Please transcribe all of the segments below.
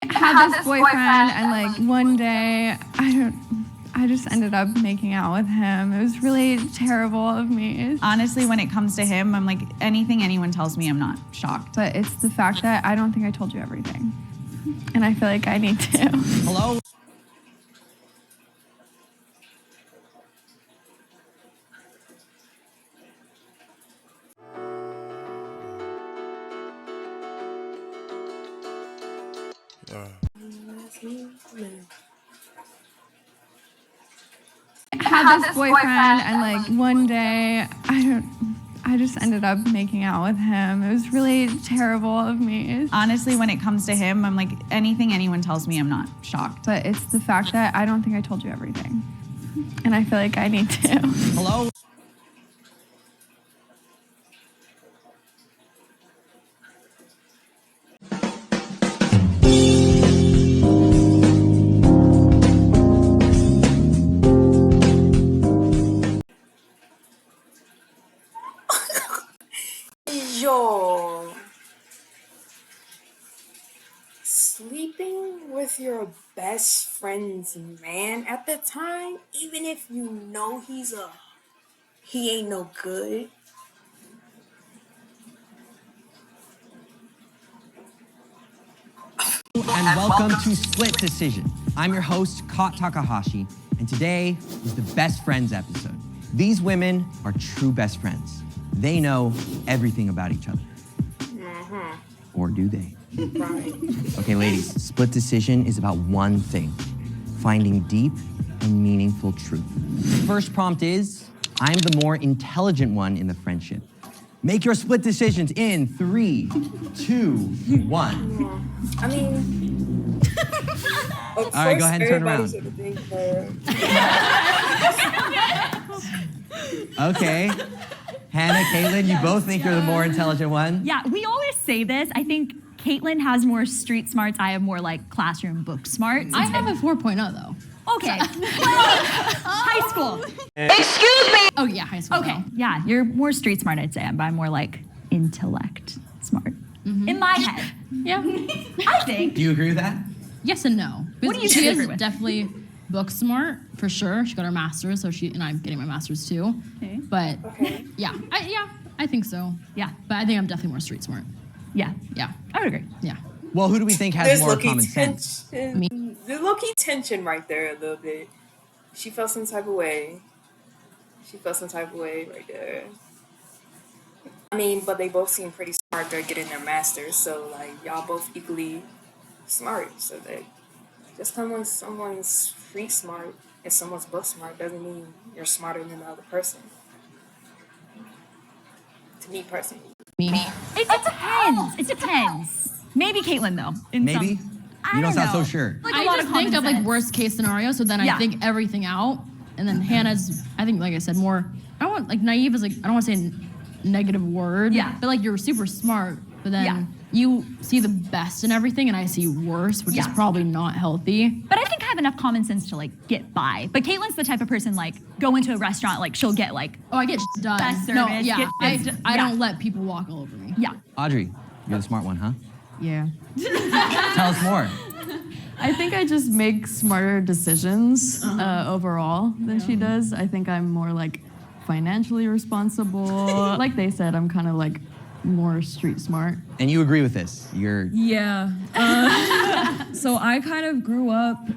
had this boyfriend and like one day I just ended up making out with him. It was really terrible of me. Honestly, when it comes to him, I'm like, anything anyone tells me, I'm not shocked. But it's the fact that I don't think I told you everything. And I feel like I need to. Hello? Had this boyfriend and like one day I just ended up making out with him. It was really terrible of me. Honestly, when it comes to him, I'm like, anything anyone tells me, I'm not shocked. But it's the fact that I don't think I told you everything. And I feel like I need to. Hello? Yo, sleeping with your best friend's man at the time, even if you know he ain't no good. And welcome to Split Decision. I'm your host, Kat Takahashi, and today is the Best Friends episode. These women are true best friends. They know everything about each other. Or do they? Right. Okay, ladies, Split Decision is about one thing: finding deep and meaningful truth. First prompt is, I'm the more intelligent one in the friendship. Make your split decisions in 3, 2, 1. I mean, All right, go ahead and turn around. Okay. Hannah, Caitlin, you both think you're the more intelligent one? Yeah, we always say this. I think Caitlin has more street smarts. I have more like classroom book smarts. I have a 4.0 though. Okay. High school. Excuse me! Oh yeah, high school. Okay. No. Yeah, you're more street smart, I'd say, but I'm more like intellect smart. In my head. Yeah. I think. Do you agree with that? Yes and no. What do you She disagree is with? definitely book smart, for sure. She got her master's, so I'm getting my master's too. Okay. But yeah, I think so. Yeah. But I think I'm definitely more street smart. Yeah. Yeah. I would agree. Yeah. Well, who do we think has There's more low-key common sense? tension. There's low-key tension right there a little bit. She felt some type of way. Right there. I mean, but they both seem pretty smart. They're getting their masters, so like y'all both equally smart. So that just because someone's street smart and someone's book smart doesn't mean you're smarter than the other person. To me personally. It depends. It depends. Maybe Caitlin though. Maybe? You don't sound so sure. Like I a lot just of think common of like sense. worst case scenario, so then Yeah. I think everything out. And then Hannah's, I think, like I said, more, I don't want, like naive is like, I don't want to say a negative word. Yeah. But like you're super smart, but then Yeah. you see the best in everything and I see worse, which is Yeah. probably not healthy. But I think I have enough common sense to like get by. But Caitlin's the type of person like go into a restaurant, like she'll get like Oh, I get done. Best No, service, yeah. get I this- I yeah. don't let people walk all over me. yeah. Audrey, you're the smart one, huh? Yeah. Tell us more. I think I just make smarter decisions overall than she does. I think I'm more like financially responsible. Like they said, I'm kind of like more street smart. And you agree with this? You're Yeah. So I kind of grew up,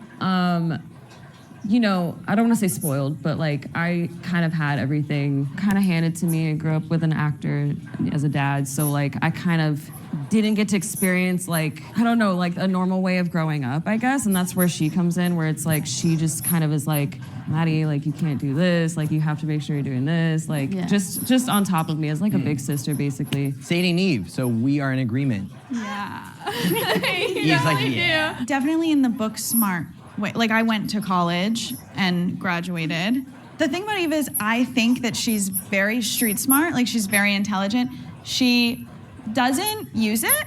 you know, I don't want to say spoiled, but like I kind of had everything kind of handed to me. I grew up with an actor as a dad, so like I kind of didn't get to experience like, I don't know, like a normal way of growing up, I guess. And that's where she comes in, where it's like she just kind of is like, Maddie, like you can't do this, like you have to make sure you're doing this, like Yeah. just on top of me as like a big sister basically. Sadie and Eve, so we are in agreement. Yeah. Eve's like, yeah. Definitely in the book smart way. Like I went to college and graduated. The thing about Eva is I think that she's very street smart, like she's very intelligent. She doesn't use it.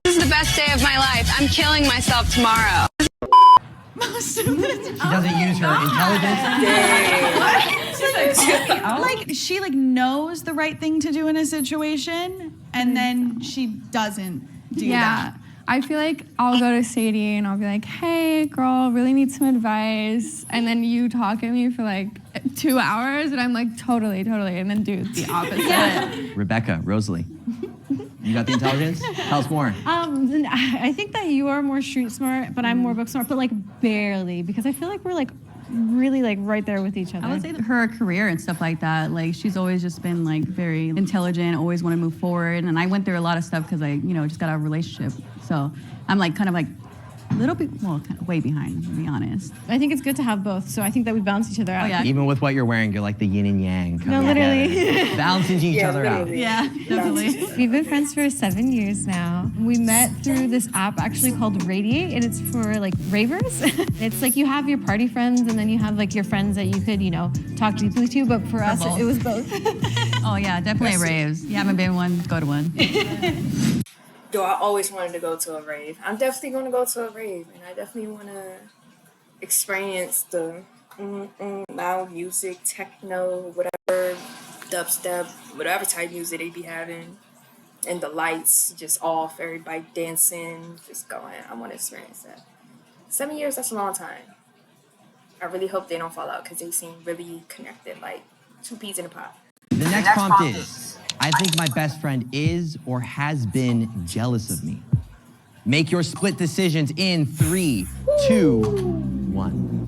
This is the best day of my life. I'm killing myself tomorrow. Most of the time. She doesn't use her intelligence. Like she like knows the right thing to do in a situation and then she doesn't do that. I feel like I'll go to Sadie and I'll be like, hey, girl, really need some advice. And then you talk at me for like 2 hours and I'm like, totally. And then do the opposite. Rebecca, Rosalie, you got the intelligence? Tell us more. I think that you are more street smart, but I'm more book smart, but like barely, because I feel like we're like really like right there with each other. I would say that her career and stuff like that, like she's always just been like very intelligent, always want to move forward. And I went through a lot of stuff because I, just got out of a relationship. So I'm like kind of like a little bit, well, kind of way behind, to be honest. I think it's good to have both, so I think that we balance each other out. Oh, yeah. Even with what you're wearing, you're like the yin and yang. No, literally. Together, balancing each other out. Yeah, definitely. We've been friends for 7 years now. We met through this app actually called Radiate, and it's for like ravers. It's like you have your party friends, and then you have like your friends that you could, talk deeply to. But for us, it was both. Oh yeah, definitely raves. You haven't been one, go to one. Though I always wanted to go to a rave. I'm definitely going to go to a rave, and I definitely want to experience the loud music, techno, whatever, dubstep, whatever type music they be having, and the lights just off, everybody dancing, just going. I want to experience that. 7 years, that's a long time. I really hope they don't fall out because they seem really connected, like two peas in a pod. The next prompt is, I think my best friend is or has been jealous of me. Make your split decisions in 3, 2, 1.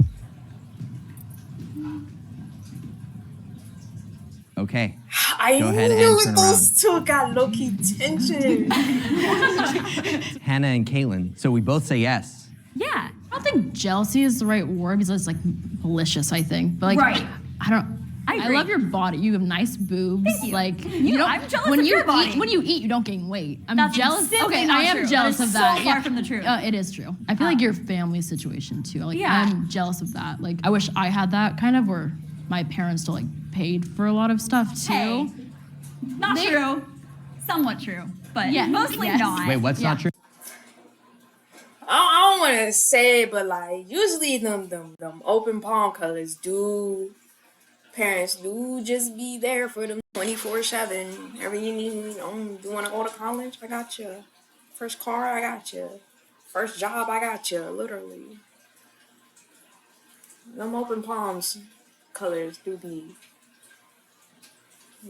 Okay. I Go ahead and knew turn those two got low-key tension. Hannah and Caitlin. So we both say yes. Yeah. I don't think jealousy is the right word because it's like malicious, I think. But like, Right. I love your body. You have nice boobs. Thank you. Like I'm jealous of your body. When you eat, you don't gain weight. I'm That's jealous. simply Okay, not I am true. jealous That of is that. so far from the truth. It is true. I feel like your family situation too. Like Yeah. I'm jealous of that. Like I wish I had that kind of where my parents still like paid for a lot of stuff too. Hey, not true. Somewhat true, but Yeah. mostly Yes. not. Wait, what's not true? I don't want to say, but like usually them open palm colors parents do just be there for them 24/7. Whatever you need, you want to go to college? I got you. First car, I got you. First job, I got you. Literally, them open palms colors do be.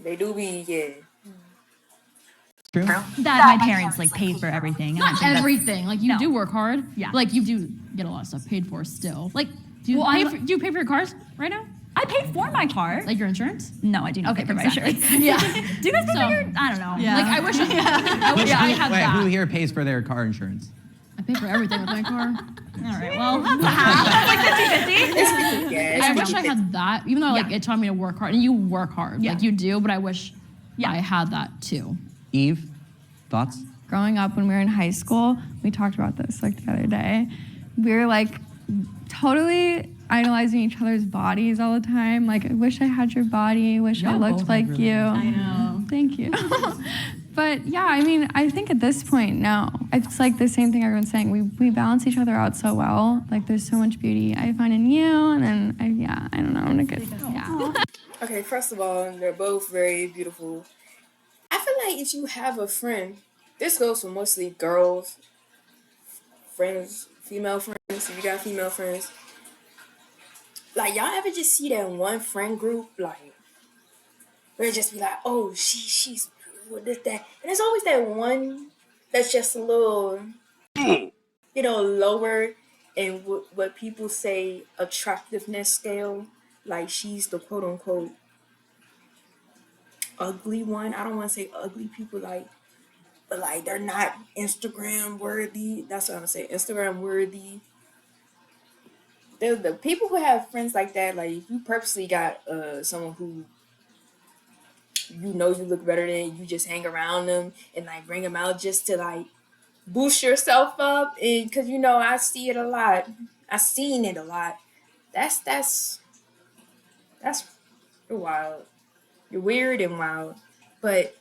They do be, yeah. True. That my parents like paid for everything. and I Not think that's- everything. Like you No. do work hard. Yeah. But, like you do get a lot of stuff paid for still. Like do you Well, pay I'm- for, do you pay for your cars right now? I paid for my car. Like your insurance? No, I do not Okay, pay for my exactly. insurance. Yeah. Do you guys pay So- for your? I don't know. Yeah. Like I wish I had Wait, that. who here pays for their car insurance? I pay for everything with my car. All right. Well, that's a half. That's like 50-50. Yeah, I wish I had that, even though like it taught me to work hard, and you work hard, Yeah. like you do. But I wish I had that too. Eve, thoughts? Growing up when we were in high school, we talked about this like the other day. We were like totally idolizing each other's bodies all the time. Like, I wish I had your body, wish I Y'all looked both like have really you. nice I know. Thank you. But yeah, I mean, I think at this point, no. It's like the same thing everyone's saying. We balance each other out so well. Like, there's so much beauty I find in you, and then, I don't know, I'm a good, yeah. Okay, first of all, they're both very beautiful. I feel like if you have a friend, this goes for mostly girls, friends, female friends, if you got female friends. Like, y'all ever just see that one friend group, like, where it just be like, oh, she's with this, that. And there's always that one that's just a little, lower in what people say attractiveness scale. Like, she's the quote-unquote ugly one. I don't want to say ugly people, but like they're not Instagram worthy. That's what I'm saying. Instagram worthy. The people who have friends like that, like if you purposely got someone who you look better than, you just hang around them and like bring them out just to like boost yourself up, and because I see it a lot. I've seen it a lot. That's wild. You're weird and wild. But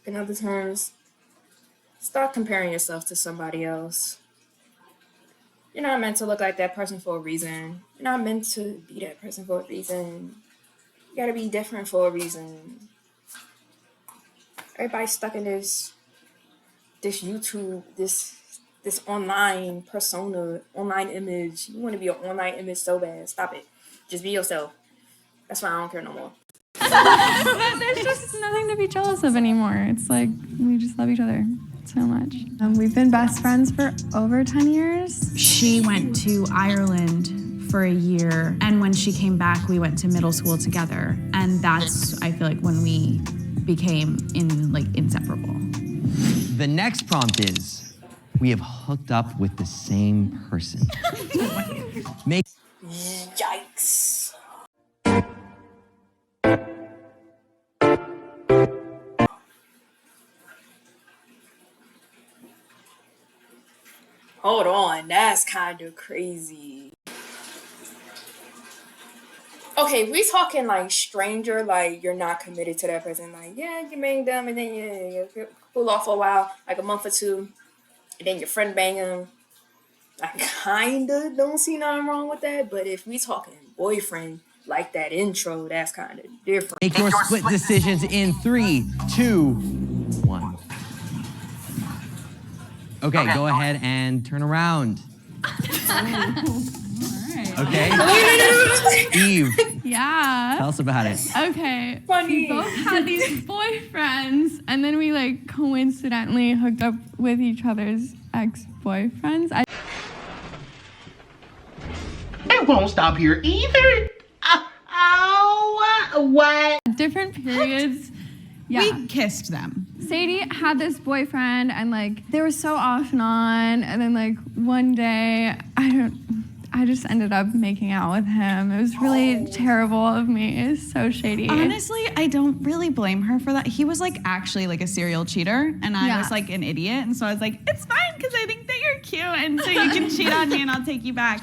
in other terms, stop comparing yourself to somebody else. You're not meant to look like that person for a reason. You're not meant to be that person for a reason. You gotta be different for a reason. Everybody's stuck in this YouTube, this this online persona, online image. You want to be an online image so bad. Stop it. Just be yourself. That's why I don't care no more. But there's just nothing to be jealous of anymore. It's like we just love each other so much. We've been best friends for over 10 years. She went to Ireland for a year, and when she came back, we went to middle school together. And that's, I feel like, when we became inseparable. The next prompt is, we have hooked up with the same person. Make Yikes. Hold on, that's kind of crazy. Okay, we talking like stranger, like you're not committed to that person. Like, yeah, you bang them and then you cool off for a while, like a month or two, and then your friend bang them. I kinda don't see nothing wrong with that, but if we talking boyfriend, like that intro, that's kind of different. Make your split decisions in 3, 2, 1. Okay, go ahead and turn around. Okay. Eve, Yeah. tell us about it. Okay. Funny. We both had these boyfriends, and then we like coincidentally hooked up with each other's ex-boyfriends. It won't stop here either. What? Different periods. Yeah. We kissed them. Sadie had this boyfriend, and like they were so off and on, and then like one day I just ended up making out with him. It was really terrible of me. It was so shady. Honestly, I don't really blame her for that. He was like actually like a serial cheater, and I was like an idiot, and so I was like, it's fine because I think that you're cute, and so you can cheat on me, and I'll take you back.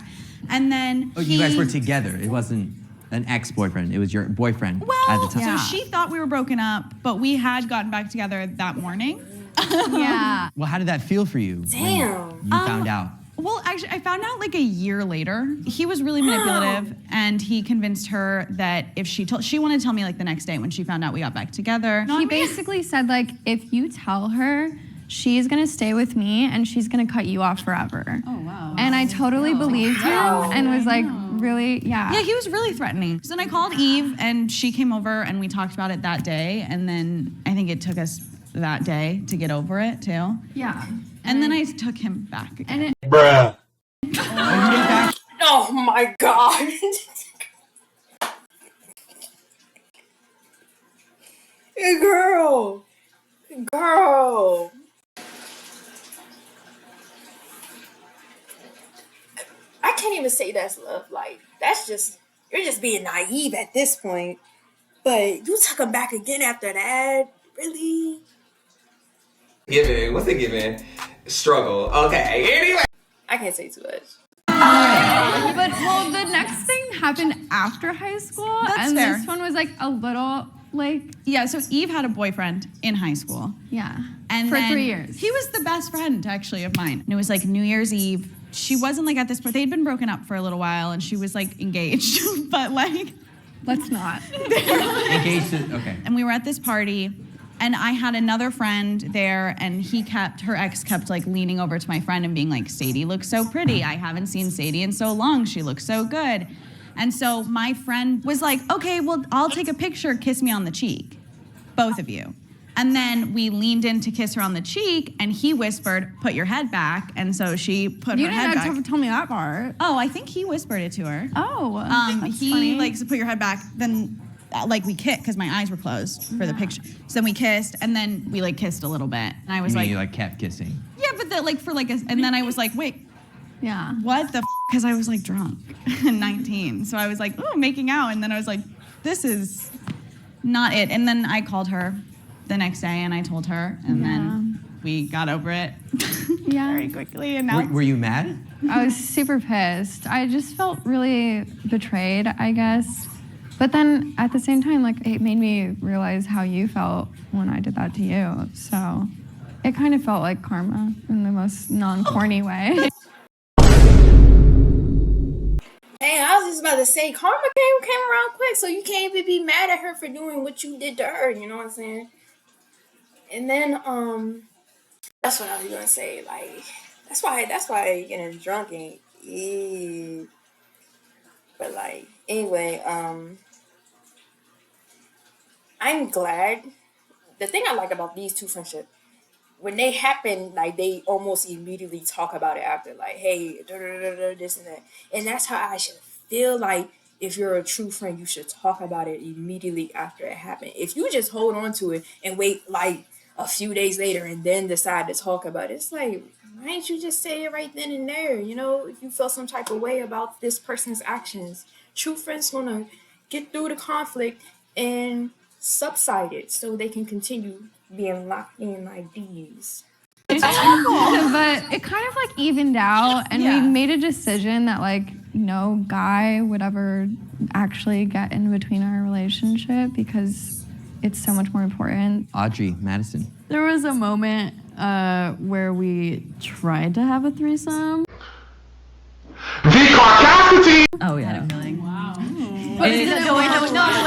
And then You guys were together. It wasn't an ex-boyfriend. It was your boyfriend at the time. So she thought we were broken up, but we had gotten back together that morning. Yeah. Well, how did that feel for you? Damn. When you found out. Well, actually, I found out like a year later. He was really manipulative, and he convinced her that if she wanted to tell me like the next day when she found out we got back together. He basically said like, if you tell her, she's gonna stay with me and she's gonna cut you off forever. Oh, wow. And I totally believed him and was like, really, Yeah, he was really threatening. So then I called Eve, and she came over, and we talked about it that day. And then I think it took us that day to get over it too. Yeah. And then I took him back again. Bruh. Oh my god. Girl. I can't even say that's love. Like, that's just, you're just being naive at this point. But you took him back again after that? Really? Given, what's a given? Struggle. Okay, anyway. I can't say too much. But well, the next thing happened after high school, That's and fair. this one was like a little like Yeah, so Eve had a boyfriend in high school. yeah, And for then 3 years. He was the best friend, actually, of mine. And it was like New Year's Eve. She wasn't like at this point. They'd been broken up for a little while, and she was like engaged, but like. Let's not. Engaged to, okay. And we were at this party, and I had another friend there, and her ex kept like leaning over to my friend and being like, Sadie looks so pretty. I haven't seen Sadie in so long. She looks so good. And so my friend was like, okay, well, I'll take a picture, kiss me on the cheek, both of you. And then we leaned in to kiss her on the cheek, and he whispered, put your head back. And so she put You her head didn't back. have to tell me that part. Oh, I think he whispered it to her. Oh, that's He funny. like said, put your head back. Then like we kissed because my eyes were closed for the picture. So then we kissed, and then we like kissed a little bit. And I was You mean like, you like kept kissing? yeah, but like for like and then I was like, wait, Yeah. what the? Because I was like drunk and 19. So I was like, oh, making out, and then I was like, this is not it. And then I called her the next day, and I told her, and then we got over it Yeah. very quickly. And now Were you mad? I was super pissed. I just felt really betrayed, I guess. But then at the same time, like it made me realize how you felt when I did that to you. So it kind of felt like karma in the most non-corny way. Hey, I was just about to say, karma came around quick, so you can't even be mad at her for doing what you did to her, you know what I'm saying? And then, that's what I was gonna say, like, That's why getting drunk ain't. But like anyway, I'm glad. The thing I like about these two friendships, when they happen, like they almost immediately talk about it after, like, hey, this and that. And that's how I should feel like if you're a true friend, you should talk about it immediately after it happened. If you just hold on to it and wait like a few days later and then decide to talk about it, it's like, why didn't you just say it right then and there? You know, if you feel some type of way about this person's actions, true friends want to get through the conflict and subside it so they can continue being locked in like these. But it kind of like evened out, and we made a decision that like no guy would ever actually get in between our relationship because it's so much more important. Audrey, Madison. There was a moment where we tried to have a threesome. Oh yeah. Wow. But the way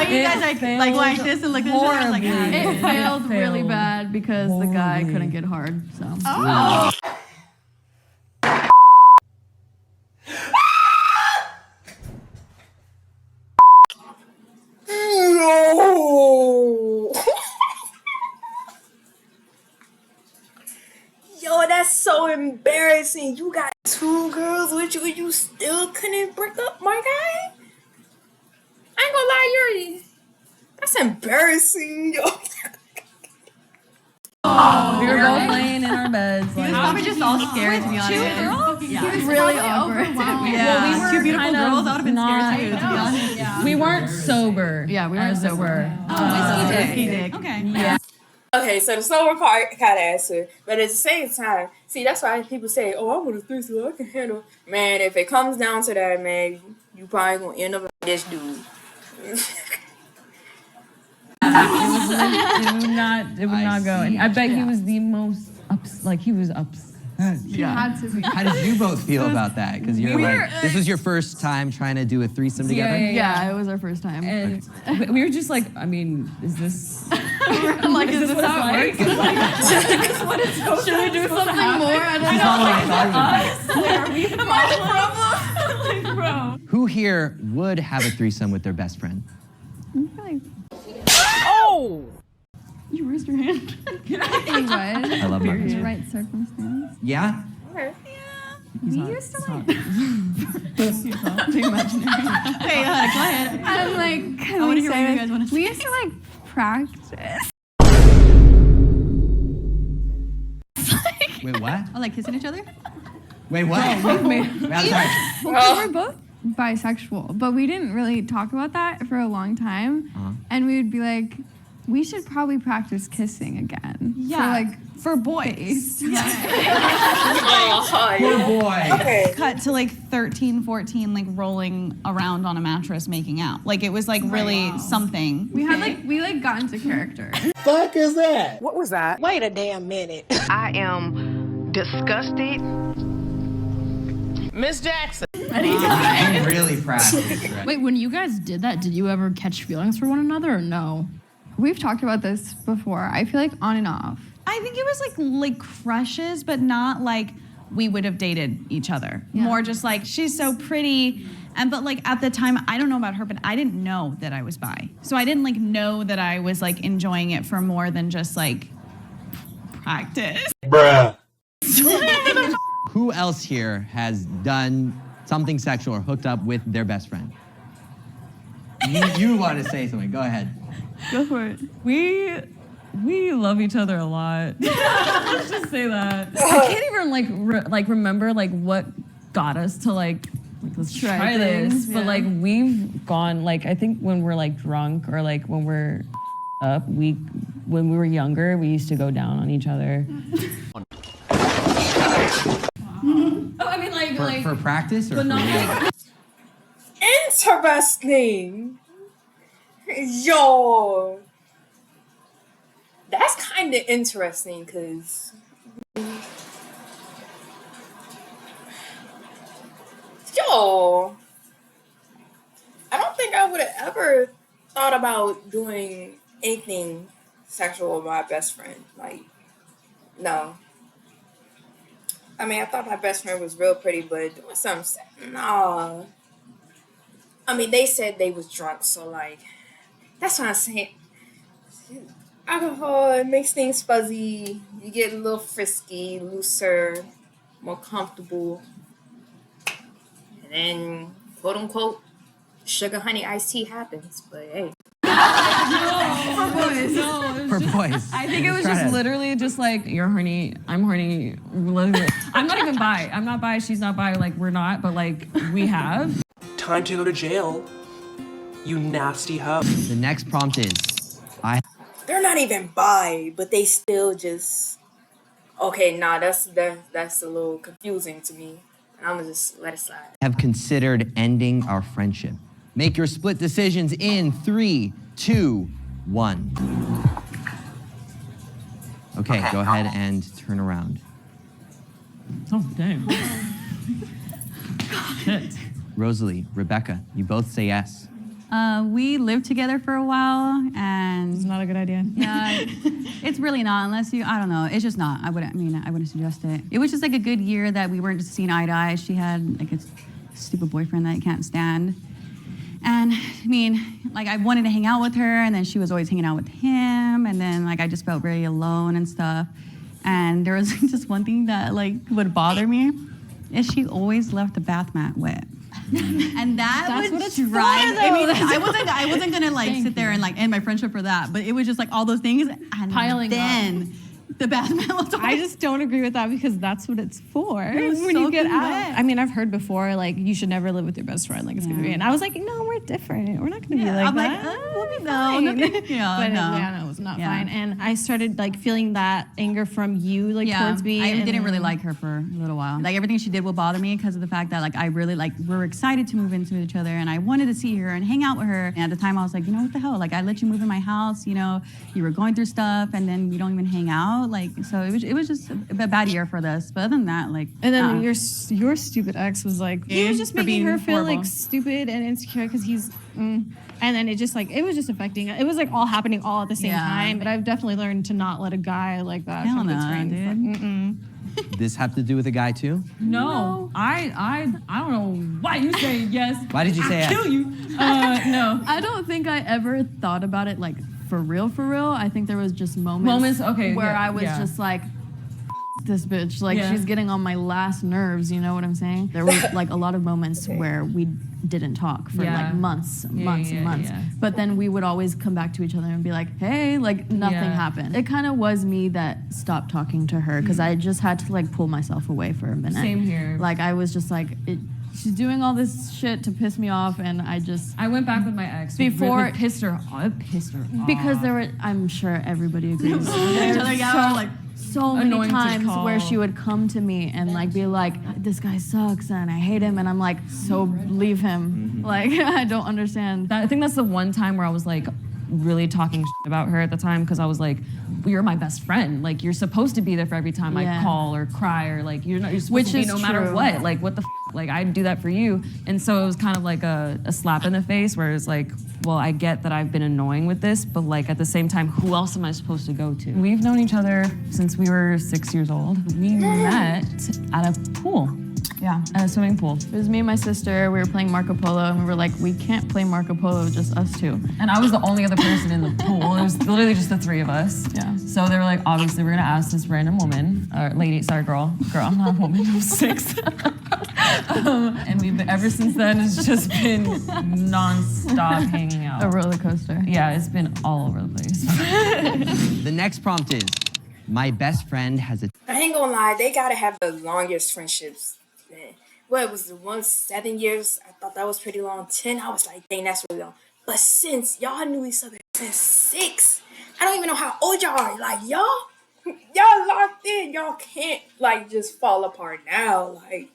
you guys like watch this and look at each other, like, it failed really bad because the guy couldn't get hard. So. Oh. No. Yo, that's so embarrassing. You got two girls with you and you still couldn't break up, my guy? I ain't gonna lie, that's embarrassing, yo. We were both laying in our beds. He was probably just all scared, to be honest. Two girls? Yeah. He was really awkward. Yeah. Well, we were two beautiful kind of girls. I would have been scared too, to be honest. Yeah. We weren't sober. Yeah, we weren't sober. Whiskey dick. Okay. Yeah. Okay, so the sober part kind of answer, but at the same time, see, that's why people say, "Oh, I want a threesome, I can handle." Man, if it comes down to that, man, you probably gonna end up like this dude. It would not go. And I bet he was the most he was upset. Yeah. Had to be. How did you both feel about that? Because you're like, this was your first time trying to do a threesome together? Yeah, it was our first time. And we were just like, I mean, is this... I'm like, is this how it works? Should we do something more? I don't know. Who here would have a threesome with their best friend? Oh! You raised your hand. He would. I love my In best the friend. right circumstance. Yeah? Okay. We used to like. Too imaginary. Hey, go ahead. I'm like, can I wanna we hear what say you this? guys wanna We say. used to like practice. Wait, what? Oh, like kissing each other? Wait, what? Wait, I'm sorry. Well, we're both bisexual, but we didn't really talk about that for a long time. And we would be like, we should probably practice kissing again. Yeah. For boys. Poor boy. Okay. Cut to like 13, 14, like rolling around on a mattress making out. Like it was like really something. We had we got into character. Fuck is that? What was that? Wait a damn minute. I am disgusted. Miss Jackson. I'm really practiced. Right? Wait, when you guys did that, did you ever catch feelings for one another or no? We've talked about this before. I feel like on and off. I think it was like crushes, but not like we would have dated each other. Yeah. More just like, she's so pretty. But like at the time, I don't know about her, but I didn't know that I was bi. So I didn't like know that I was like enjoying it for more than just like practice. Bruh. Who else here has done something sexual or hooked up with their best friend? You want to say something. Go ahead. Go for it. We love each other a lot. Let's just say that. I can't even remember like what got us to like let's try this. things, But like we've gone like I think when we're like drunk or like when we're up, when we were younger, we used to go down on each other. I mean like For practice or but for not real? like Interesting. Yo. That's kind of interesting because I don't think I would have ever thought about doing anything sexual with my best friend. Like, no. I mean, I thought my best friend was real pretty, but doing something, nah. I mean, they said they was drunk, so like, that's what I'm saying. Alcohol, it makes things fuzzy. You get a little frisky, looser, more comfortable. And then, quote unquote, sugar honey iced tea happens. But hey. For boys. For boys. I think it was just literally just like, you're horny, I'm horny. I'm not even bi. I'm not bi, she's not bi. Like, we're not, but like, we have. Time to go to jail, you nasty hoe. The next prompt is, They're not even bi, but they still just... Okay, nah, that's a little confusing to me. And I'm gonna just let it slide. have considered ending our friendship. Make your split decisions in 3, 2, 1. Okay, go ahead and turn around. Oh, damn. Shit. Rosalie, Rebecca, you both say yes. We lived together for a while, and It's not a good idea. yeah, it's really not unless you. I don't know. It's just not. I wouldn't suggest it. It was just like a good year that we weren't just seeing eye to eye. She had like a stupid boyfriend that I can't stand, and I mean, like I wanted to hang out with her, and then she was always hanging out with him, and then like I just felt very alone and stuff. And there was just one thing that like would bother me, is she always left the bath mat wet. And that's what it's drive. I mean, I wasn't gonna like sit there and like end my friendship for that, but it was just like all those things and Piling then the bath mat was I just don't agree with that because that's what it's for. It was When you get soaking out. wet. I mean, I've heard before, like, you should never live with your best friend. Like, it's gonna be. And I was like, no, we're different. We're not gonna be like I'm that. like, we'll be fine. fine. Yeah, But no. yeah, no, it was not Yeah. fine. And I started like feeling that anger from you, like towards me. I and didn't really like her for a little while. Like everything she did would bother me because of the fact that like I really like we were excited to move into each other and I wanted to see her and hang out with her. And at the time I was like, you know what the hell? Like I let you move in my house, you know, you were going through stuff and then we don't even hang out. Like so it was just a bad year for this. But other than that, like And then your stupid ex was like, he was just for making her being feel horrible. like stupid and insecure because he's, and then it just like, it was just affecting, it was like all happening all at the same Yeah. time. But I've definitely learned to not let a guy like that Hell come no, between. dude. This have to do with a guy too? No. I don't know why you say yes. Why did you say I'll yes? kill you. No. I don't think I ever thought about it like for real. I think there was just moments okay, where yeah, I was yeah. just like, this bitch, like Yeah. she's getting on my last nerves, you know what I'm saying? There were like a lot of moments where we didn't talk for Yeah. like months and Yeah. months. But then we would always come back to each other and be like, hey, like nothing Yeah. happened. It kind of was me that stopped talking to her because I just had to like pull myself away for a minute. Same here. Like I was just like, she's doing all this shit to piss me off and I went back with my ex. Before- It pissed her off. It pissed her off. because there were, I'm sure everybody agrees. There other, were yeah, like, so many annoying to times call. where she would come to me and like be like, this guy sucks and I hate him, and I'm like, so leave him. Like I don't understand. I think that's the one time where I was like really talking shit about her at the time because I was like, well, you're my best friend. Like you're supposed to be there for every time I Yeah. call or cry or like you're supposed Which to be is no matter true. what. Like what the like I'd do that for you. And so it was kind of like a slap in the face where it's like, well, I get that I've been annoying with this, but like at the same time, who else am I supposed to go to? We've known each other since we were 6 years old. We met at a pool. Yeah. At a swimming pool. It was me and my sister. We were playing Marco Polo, and we were like, we can't play Marco Polo, just us two. And I was the only other person in the pool. It was literally just the three of us. Yeah. So they were like, obviously, we're gonna ask this random woman, or lady, sorry, girl, I'm not a woman, I'm 6. And we've been, ever since then, it's just been nonstop hanging out. A roller coaster. Yeah, it's been all over the place. The next prompt is, my best friend has a... I ain't gonna lie, they gotta have the longest friendships. Man. What was the one 7 years? I thought that was pretty long. 10, I was like, dang, that's really long. But since y'all knew each other since 6, I don't even know how old y'all are. Like y'all locked in. Y'all can't like just fall apart now. Like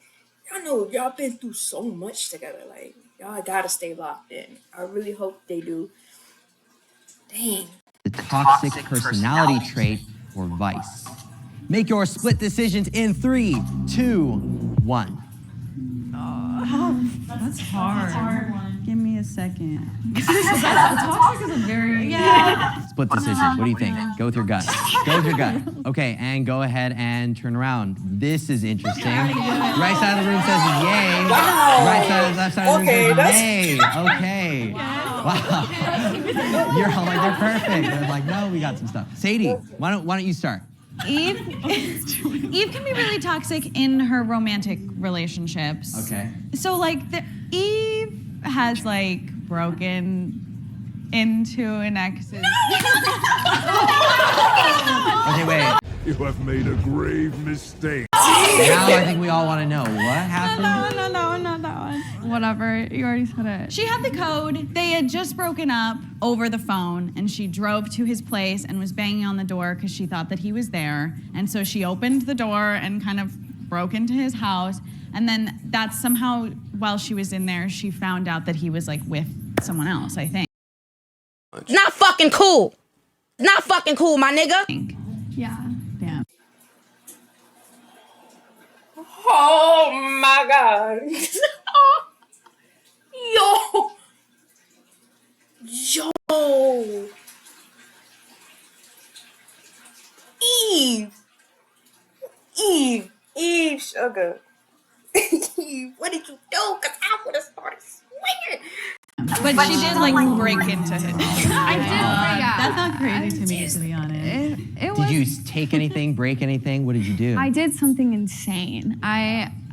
y'all know y'all been through so much together. Like y'all gotta stay locked in. I really hope they do. Dang. The toxic personality trait or vice. Make your split decisions in 3, 2, 1. That's hard. Give me a second. Toxic is a very Split decision. What do you think? Go with your gut. Go with your gut. Okay, and go ahead and turn around. This is interesting. Right side of the room says yay. Right side, left side of the room says yay. Okay. Wow. You're all like, they're perfect. They're like, no, we got some stuff. Sadie, why don't you start? Eve can be really toxic in her romantic relationships. Okay. So like Eve has like broken into an ex's. Okay, wait. You have made a grave mistake. Now I think we all want to know what happened. Not that one. Whatever, you already said it. She had the code. They had just broken up over the phone, and she drove to his place and was banging on the door because she thought that he was there. And so she opened the door and kind of broke into his house. And then that's somehow, while she was in there, she found out that he was like with someone else, I think. It's not fucking cool. It's not fucking cool, my nigga. Yeah. Damn. Oh my God. Yo. Eve, sugar. Eve, what did you do? Because I would have started swinging. But she did like break into his. I did, yeah. That's not crazy to me, to be honest. Did you take anything, break anything? What did you do? I did something insane.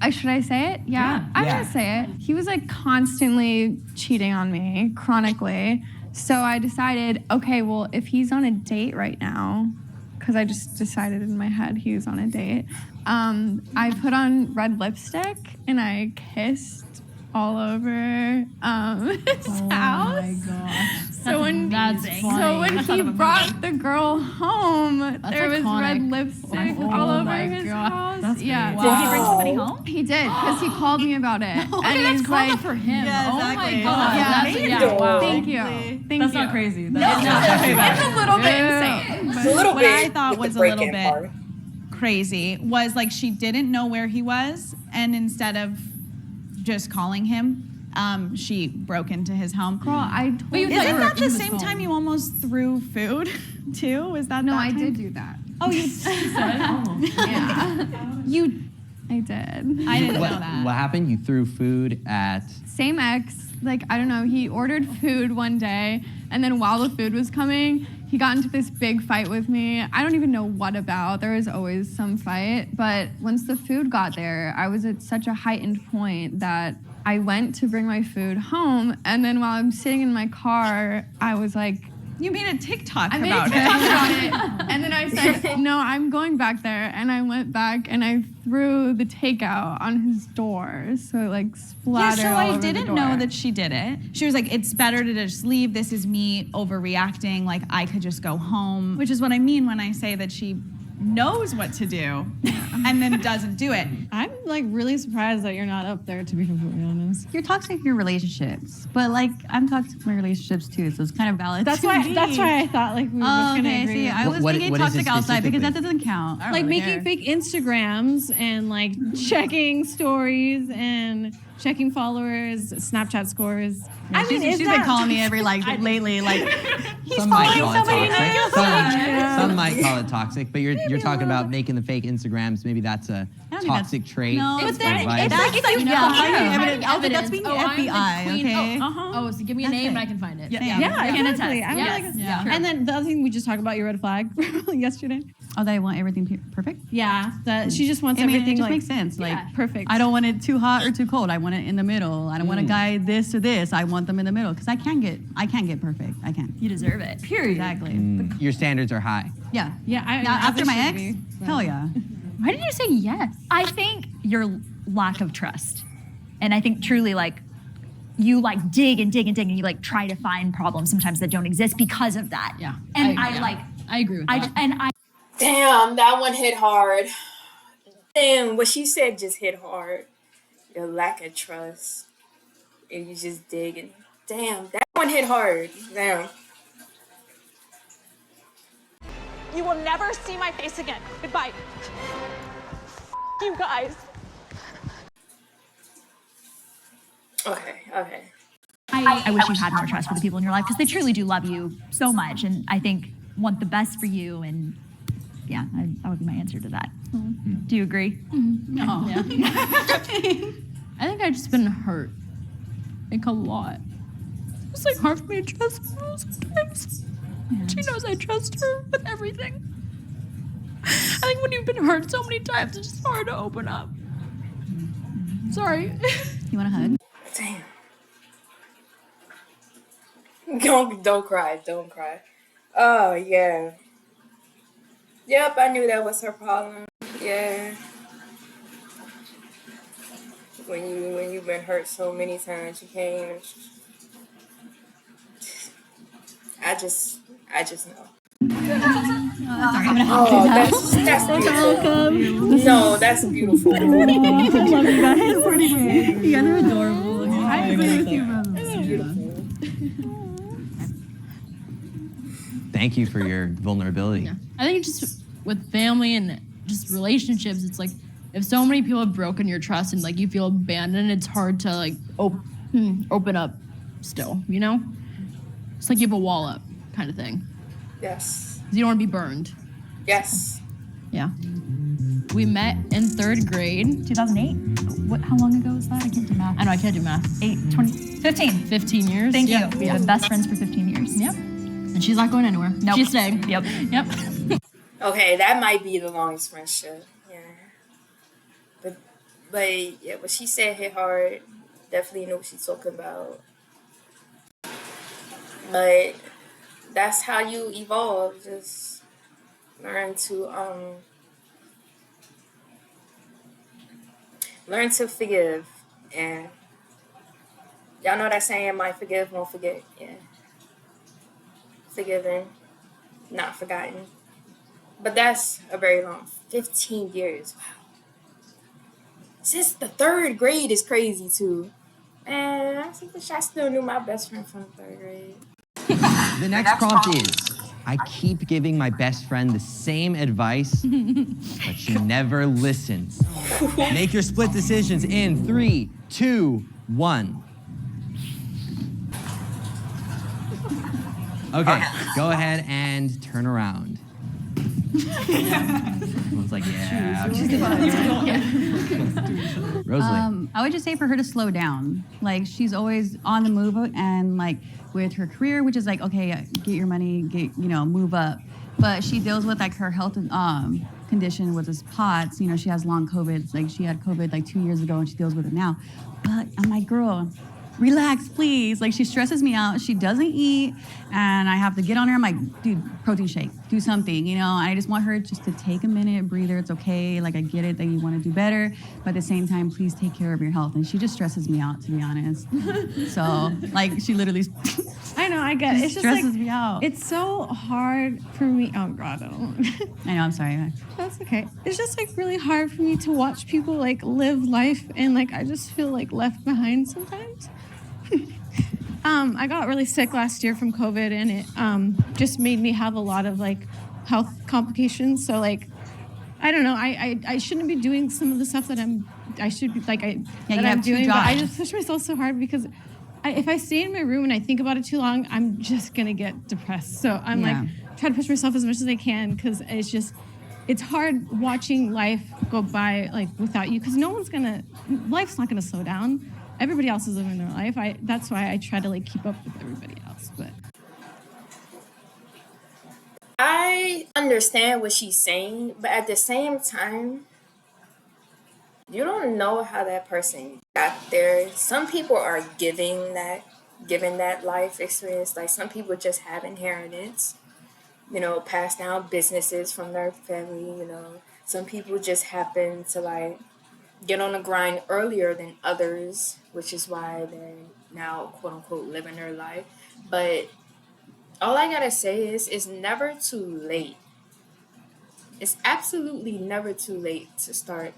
Should I say it? Yeah. I'm gonna say it. He was like constantly cheating on me, chronically. So I decided, okay, well, if he's on a date right now, because I just decided in my head he was on a date, I put on red lipstick and I kissed all over his house. Oh my gosh. So when he brought the girl home, there was red lipstick all over his house. That's yeah. Did he bring somebody home? He did, because he called me about it. Okay, that's karma for him. Yeah, exactly. Oh my God. Wow. Thank you. That's not crazy. It's a little bit insane. It's a little What bit. I thought was a little bit crazy was like she didn't know where he was, and instead of just calling him, she broke into his home. Girl, I told you. Isn't that the same time you almost threw food too? Was that No, that I time? did do that. Oh, you Yeah. I did. I didn't know that. What happened? You threw food at... Same ex, like, I don't know, he ordered food one day, and then while the food was coming, he got into this big fight with me. I don't even know what about. There was always some fight, but once the food got there, I was at such a heightened point that I went to bring my food home, and then while I'm sitting in my car, I was like, You made a TikTok I made about a TikTok it. about it, and then I said, no, I'm going back there, and I went back and I threw the takeout on his door, so it like splattered all over I didn't the door. know that she did it. She was like, it's better to just leave. This is me overreacting. Like, I could just go home, which is what I mean when I say that she knows what to do and then doesn't do it. I'm like really surprised that you're not up there, to be completely honest. You're toxic in your relationships, but like I'm toxic in my relationships too, so it's kind of valid. That's to why. me. That's why I thought like we were both gonna okay, agree. see, I was thinking what is toxic it outside because that specifically? doesn't count. I don't like really making care. fake Instagrams and like checking stories and checking followers, Snapchat scores. Yeah, she's been calling me every like lately, like Some might call it somebody toxic. new. Some might call it toxic, but you're talking about making the fake Instagrams. Maybe that's a don't think toxic trait. No, It's but then advice. that's like you know, hiding hiding evidence. That's being the I'm the FBI, queen. okay? Oh, so give me a name and I can find it. Yeah. Yeah, can exactly. attest. I'm Yes. like, Yeah. And then the other thing we just talked about your red flag yesterday. Oh, that I want everything perfect? Yeah, that she just wants I mean, everything it just like makes sense. Like perfect. I don't want it too hot or too cold. I want it in the middle. I don't want a guy this or this. I want them in the middle because I can't get perfect. I can't. You deserve it. Period. Exactly. Your standards are high. Yeah. Yeah. Now, after my ex, hell yeah. Why did you say yes? I think your lack of trust. And I think truly like you like dig and dig and dig and you like try to find problems sometimes that don't exist because of that. Yeah. And I agree with that. Damn, that one hit hard. Damn, what she said just hit hard. Your lack of trust. And you just digging. Damn, that one hit hard. Damn. You will never see my face again. Goodbye. You guys. Okay, okay. I wish you had more trust for the people in your life because they truly do love you so much, and I think want the best for you. And yeah, that would be my answer to that. Do you agree? No. Yeah. I think I've just been hurt, like a lot. It's like hard for me to trust her sometimes. She knows I trust her with everything. I think when you've been hurt so many times, it's just hard to open up. Sorry. You want a hug? Damn. Don't cry. Don't cry. Oh yeah. Yep, I knew that was her problem. Yeah. When you've been hurt so many times, you can't. I just know. Oh, that's beautiful. No, that's beautiful. I love you guys. You guys are adorable. I agree with you, brother. That's beautiful. Thank you for your vulnerability. Yeah. I think just with family and just relationships, it's like if so many people have broken your trust and like you feel abandoned, it's hard to like open up still, you know? It's like you have a wall up kind of thing. Yes. You don't want to be burned. Yes. Yeah. We met in 3rd grade. 2008? How long ago was that? I can't do math. I know, I can't do math. 15. 15 years. Thank Yeah. you. We've been best friends for 15 years. Yep. And she's not going anywhere. Nope. She's staying. Yep. Yep. Okay, that might be the longest friendship. Yeah. But yeah, what she said hit hard. Definitely know what she's talking about. But that's how you evolve. Just learn to forgive. And y'all know that saying, might forgive, won't forget. Yeah. Forgiven, not forgotten. But that's a very long 15 years. Wow. Since the 3rd grade is crazy too. And I wish I still knew my best friend from the 3rd grade. The next prompt is, I keep giving my best friend the same advice, but she never listens. Make your split decisions in 3, 2, 1. Okay, go ahead and turn around. Everyone's like, yeah. Rosalie. I would just say for her to slow down. Like, she's always on the move, and like with her career, which is like, okay, get your money, move up. But she deals with like her health condition with this POTS. You know, she has long COVID. Like, she had COVID like 2 years ago, and she deals with it now. But I'm like, girl, relax, please. Like, she stresses me out. She doesn't eat, and I have to get on her. I'm like, dude, protein shake, do something, you know? I just want her just to take a minute, breather. It's okay. Like, I get it that you want to do better, but at the same time, please take care of your health. And she just stresses me out, to be honest. So, like, she literally I know, I get it. It's just stresses like, me out. It's so hard for me. Oh God, I don't. I know, I'm sorry. That's okay. It's just like really hard for me to watch people like live life, and like I just feel like left behind sometimes. I got really sick last year from COVID, and it just made me have a lot of like health complications. So like, I don't know. I shouldn't be doing some of the stuff that I should be like I'm doing. But I just push myself so hard because if I stay in my room and I think about it too long, I'm just gonna get depressed. So I'm like trying to push myself as much as I can because it's hard watching life go by like without you because life's not gonna slow down. Everybody else is living their life. That's why I try to like keep up with everybody else. But I understand what she's saying, but at the same time, you don't know how that person got there. Some people are given that life experience. Like, some people just have inheritance, passed down businesses from their family, Some people just happen to like get on the grind earlier than others, which is why they're now quote unquote living their life. But all I gotta say is it's never too late. It's absolutely never too late to start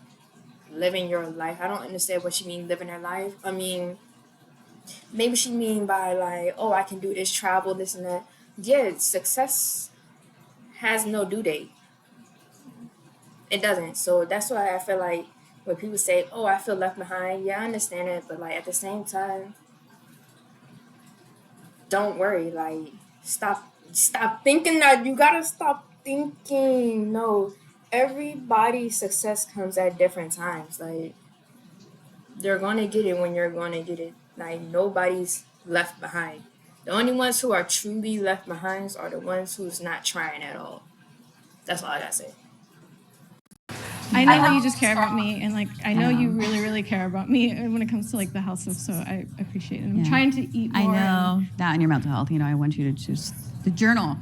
living your life. I don't understand what she mean living her life. I mean, maybe she mean by like, oh, I can do this, travel, this and that. Yeah, success has no due date. It doesn't. So that's why I feel like when people say, "Oh, I feel left behind," yeah, I understand it, but like at the same time, don't worry. Like, stop thinking that. You gotta stop thinking. No, everybody's success comes at different times. Like, you're gonna get it when you're gonna get it. Like, nobody's left behind. The only ones who are truly left behind are the ones who's not trying at all. That's all I gotta say. I know that you just care about me, and like I know you really, really care about me when it comes to like the health stuff. So I appreciate it. I'm trying to eat more. I know that and your mental health. You know, I want you to choose the journal.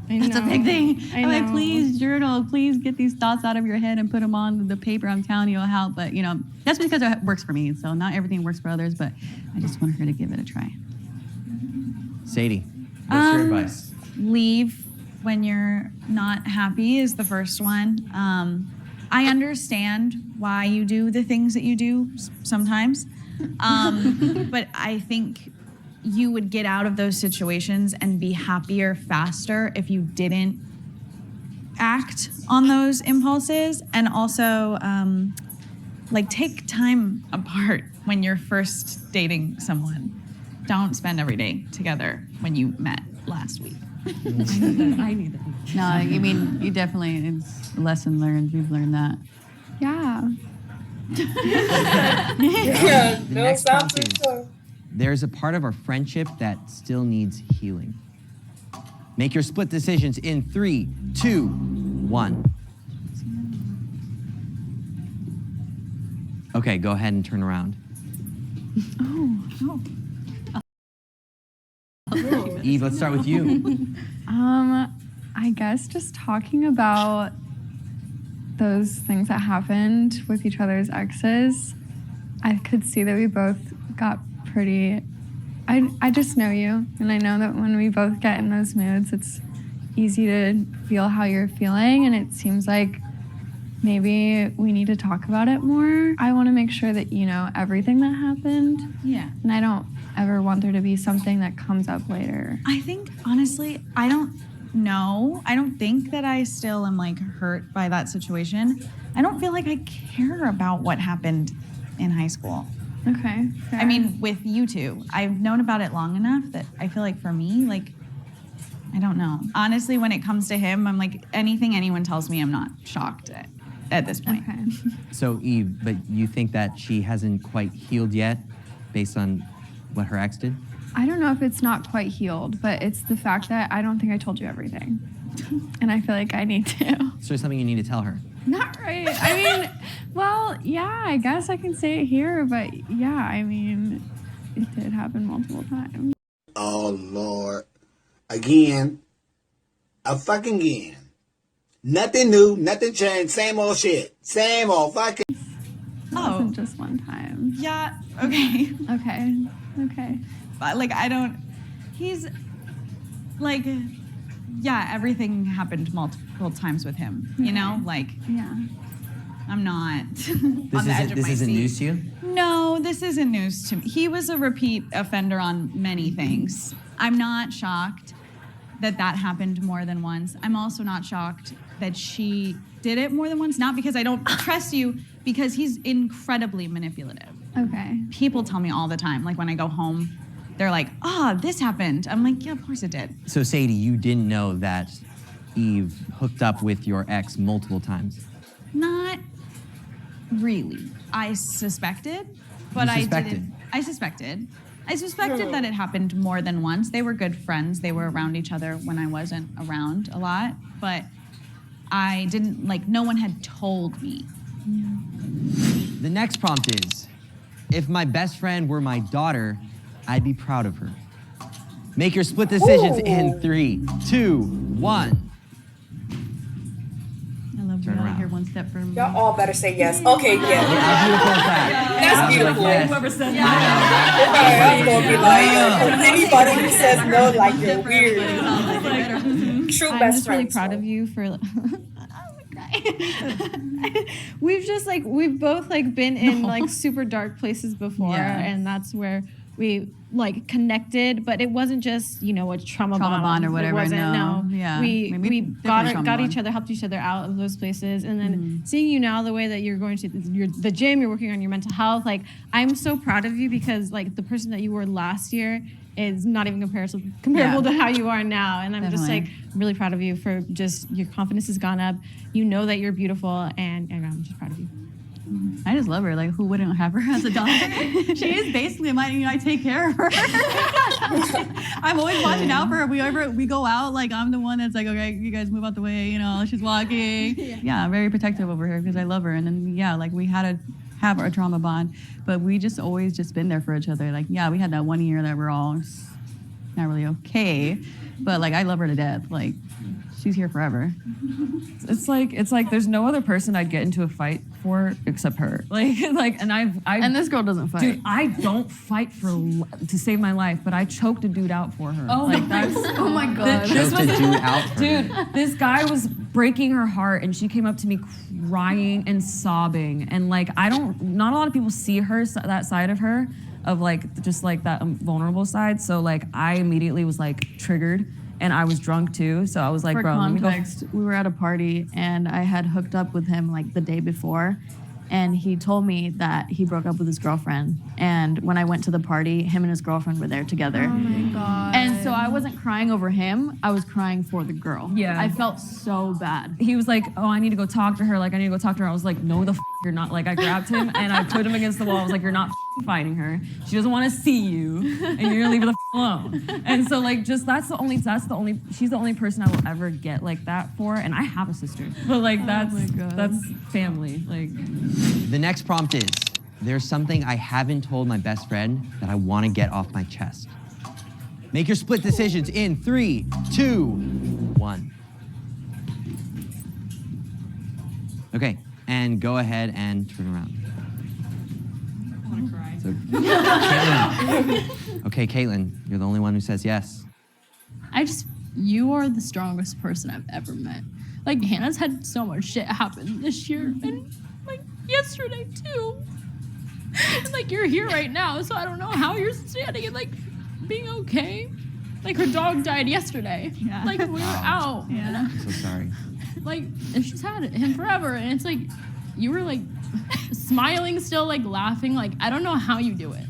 That's a know. big thing. I I'm like, know. please journal. Please get these thoughts out of your head and put them on the paper. I'm telling you, it'll help. But you know, that's because it works for me. So not everything works for others. But I just want her to give it a try. Sadie, what's your advice? Leave when you're not happy is the first one. I understand why you do the things that you do sometimes, but I think you would get out of those situations and be happier faster if you didn't act on those impulses. And also, like, take time apart when you're first dating someone. Don't spend every day together when you met last week. I need that. No, I mean, you definitely, it's a lesson learned. We've learned that. Yeah. The next prompt is, there's a part of our friendship that still needs healing. Make your split decisions in 3, 2, 1. Okay, go ahead and turn around. Eve, let's start with you. I guess just talking about those things that happened with each other's exes, I could see that we both got pretty, I just know you, and I know that when we both get in those moods, it's easy to feel how you're feeling, and it seems like maybe we need to talk about it more. I want to make sure that you know everything that happened. Yeah. And I don't ever want there to be something that comes up later. I think, honestly, I don't know. I don't think that I still am like hurt by that situation. I don't feel like I care about what happened in high school. Okay. Fair. I mean, with you two, I've known about it long enough that I feel like for me, like, I don't know. Honestly, when it comes to him, I'm like, anything anyone tells me, I'm not shocked at this point. Okay. So Eve, but you think that she hasn't quite healed yet based on what her ex did? I don't know if it's not quite healed, but it's the fact that I don't think I told you everything. And I feel like I need to. So there's something you need to tell her. Not right. I mean, well, yeah, I guess I can say it here, but yeah, I mean, it did happen multiple times. Oh, Lord. Again. A fucking again. Nothing new, nothing changed, same old shit. Same old fucking. It wasn't just one time. Yeah, okay. Okay. But like, I don't, he's like, yeah, everything happened multiple times with him, you know? Like, yeah. I'm not on the edge of This my isn't seat. news to you? No, this isn't news to me. He was a repeat offender on many things. I'm not shocked that that happened more than once. I'm also not shocked that she did it more than once, not because I don't trust you, because he's incredibly manipulative. Okay. People tell me all the time, like when I go home, they're like, oh, this happened. I'm like, yeah, of course it did. So Sadie, you didn't know that Eve hooked up with your ex multiple times? Not really. I suspected, but You I suspected? didn't. I suspected that it happened more than once. They were good friends. They were around each other when I wasn't around a lot, but I didn't, like, no one had told me. The next prompt is, if my best friend were my daughter, I'd be proud of her. Make your split decisions in 3, 2, 1. I love Turn being around. here one step from Y'all all better say yes. Okay, yeah. How beautiful is that? That's beautiful. Whoever said I'm gonna be like, anybody who says no, like you're weird. True I'm best just really friends. proud of you for. we've both like been in like super dark places before, Yeah. and that's where we like connected, but it wasn't just, you know, a trauma bond or whatever. It wasn't, no. Yeah. We got definitely each other, helped each other out of those places. And then seeing you now, the way that you're going to the gym, you're working on your mental health. Like, I'm so proud of you because like the person that you were last year is not even comparable to how you are now. And I'm just like really proud of you for just your confidence has gone up. You know that you're beautiful, and I'm just proud of you. I just love her. Like, who wouldn't have her as a daughter? She is basically my, I take care of her. I'm always watching out for her. We go out, like, I'm the one that's like, okay, you guys move out the way, she's walking. Yeah, I'm very protective over her because I love her. And then, like, we had to have our trauma bond, but we just always just been there for each other. Like, we had that 1 year that we're all not really okay, but, like, I love her to death. Like, she's here forever. It's like there's no other person I'd get into a fight for except her. And this girl doesn't fight. Dude, I don't fight to save my life, but I choked a dude out for her. Oh my god. Choked a dude out for her. Dude, this guy was breaking her heart, and she came up to me crying and sobbing. And not a lot of people see that side of her, of just that vulnerable side. So I immediately was triggered. And I was drunk too, so I was like, for bro, context, we were at a party and I had hooked up with him the day before, and he told me that he broke up with his girlfriend. And when I went to the party, him and his girlfriend were there together. Oh my god. And so I wasn't crying over him, I was crying for the girl. Yeah. I felt so bad. He was like, oh, I need to go talk to her. I need to go talk to her. I was like, no, you're not. I grabbed him and I put him against the wall. I was like, you're not fighting her. She doesn't want to see you, and you're gonna leave her the alone. And so she's the only person I will ever get like that for. And I have a sister, but that's family. The next prompt is, there's something I haven't told my best friend that I want to get off my chest. Make your split decisions in 3, 2, 1. Okay, and go ahead and turn around. I want to cry. So, Caitlin. Okay, Caitlin, you're the only one who says yes. You are the strongest person I've ever met. Hannah's had so much shit happen this year, and yesterday too. And you're here right now, so I don't know how you're standing and being okay. Her dog died yesterday. Yeah. We were out. Yeah. I'm so sorry. And she's had him forever, and it's you were smiling still, laughing. I don't know how you do it.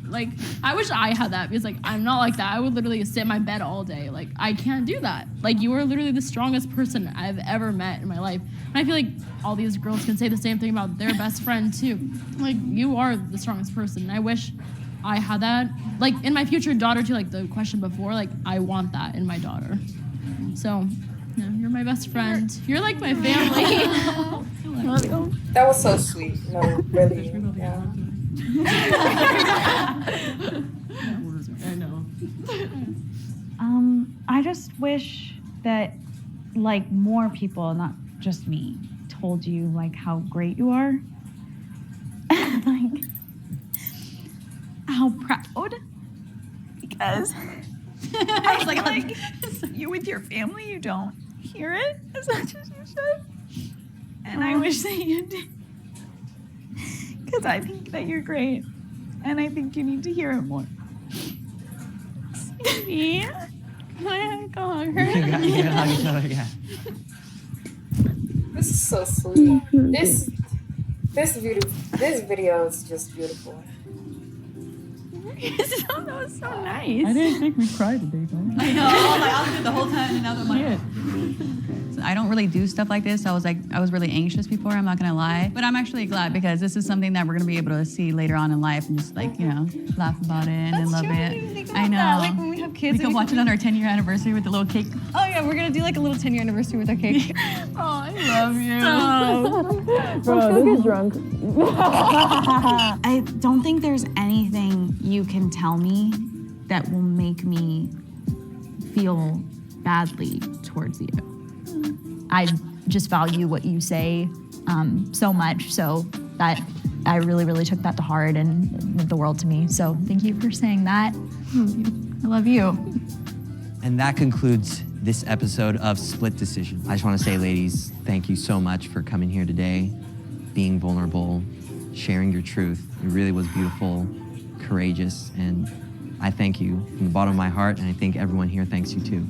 I wish I had that, because I'm not like that. I would literally sit in my bed all day. I can't do that. You are literally the strongest person I've ever met in my life. And I feel all these girls can say the same thing about their best friend too. You are the strongest person. And I wish I had that. In my future daughter too, the question before, I want that in my daughter. So, yeah, you're my best friend. You're my family. That was so sweet. No, really. Yeah. I know. I just wish that more people, not just me, told you how great you are. How proud. Because I was you with your family, you don't hear it as much as you should. And I wish that you did. Because I think that you're great. And I think you need to hear it more. Stevie, can I hug her? You can hug each other, yeah. This is so sweet. This video is just beautiful. That was so nice. I didn't think we'd cry today, though. I know. I was good the whole time, and now I'm like, so I don't really do stuff like this. I was really anxious before. I'm not gonna lie, but I'm actually glad because this is something that we're gonna be able to see later on in life and just laugh about it and love it. I know. That. When we have kids, we can watch it on our 10-year anniversary with the little cake. Oh yeah, we're gonna do a little 10-year anniversary with our cake. Oh, I love you. Bro, this is drunk. I don't think there's anything you can tell me that will make me feel badly towards you. I just value what you say so much, so that I really, really took that to heart and it meant the world to me. So thank you for saying that. I love you. And that concludes this episode of Split Decision. I just want to say, ladies, thank you so much for coming here today, being vulnerable, sharing your truth. It really was beautiful, courageous, and I thank you from the bottom of my heart, and I think everyone here thanks you too.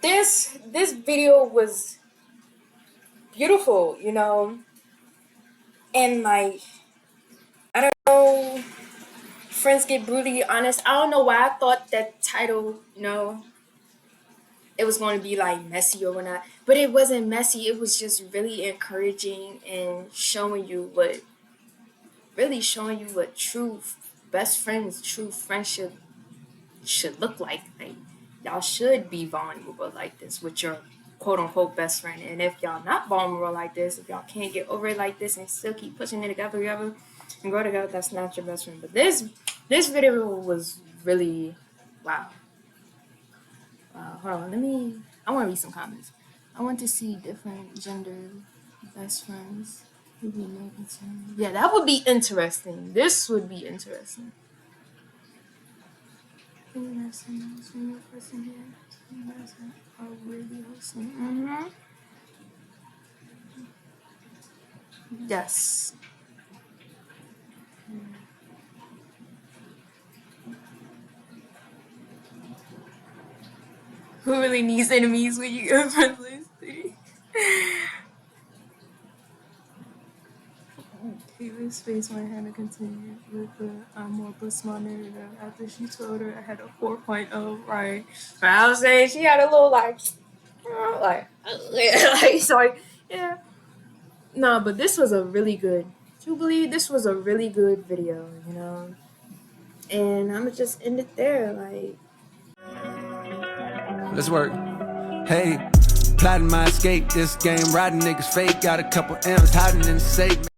This video was beautiful, you know, and like, I don't know, friends get brutally honest. I don't know why I thought that title, you know, it was going to be like messy or whatnot, but it wasn't messy. It was just really encouraging and showing you what true best friends, true friendship should look like. Like, y'all should be vulnerable like this with your quote unquote best friend. And if y'all not vulnerable like this, if y'all can't get over it like this and still keep pushing it together and grow together, that's not your best friend. But this video was really wow. Hold on, I want to read some comments. I want to see different gender best friends. Yeah, that would be interesting. This would be interesting. Yes. Who really needs enemies when you get friends with Taylor's face went ahead and continued with the more but smarter after she told her I had a 4.0, right? But I was saying she had a little like so yeah. No, but this was a really good Jubilee, this was a really good video, you know. And I'ma just end it there, like. Let's work. Hey, plotting my escape. This game, riding niggas fake. Got a couple M's hiding in the safe.